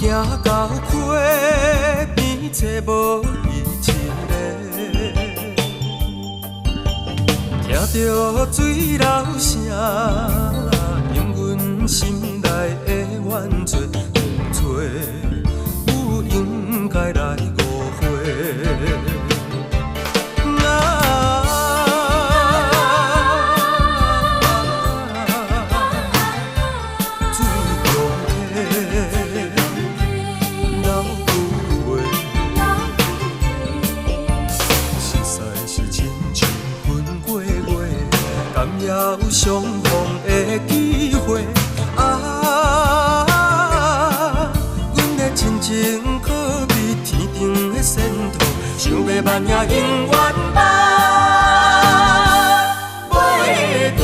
行到溪边，找无伊一个，听着水流声，引阮心内的怨嗟风吹，有应该来误会。也有相逢的机会啊！阮的亲情可比天顶的仙桃，想要万也永远挽袂着。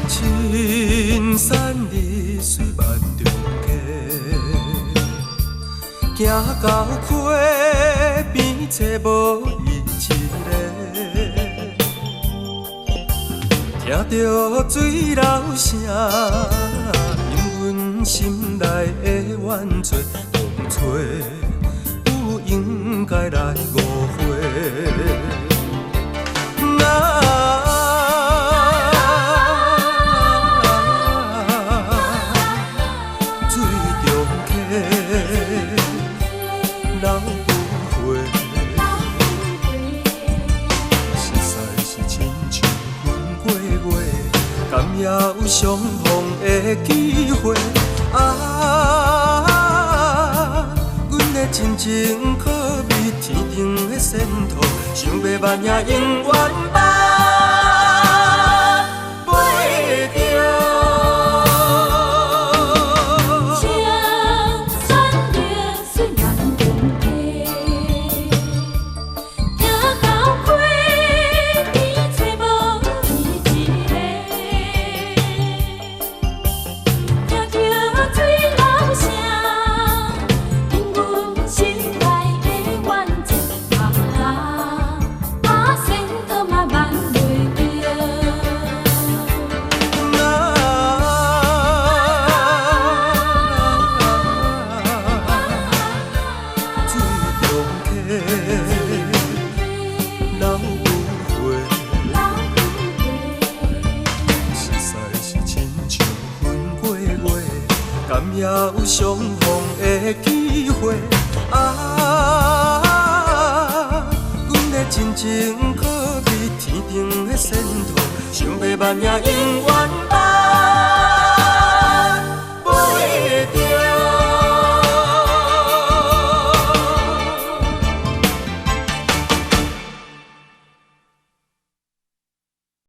青山绿水万重溪，行到溪边，找无伊一个，听着水流声，引阮心内的怨嗟风吹，有应该来误会。流不回，实在是亲像云过月，敢也有相逢的机会啊！阮的亲情可比天顶的仙桃，想要万也永远挽袂着。流不回，实在是亲像云过月，敢也有相逢的机会啊！阮的亲情可比天顶的仙桃，想要万也永远。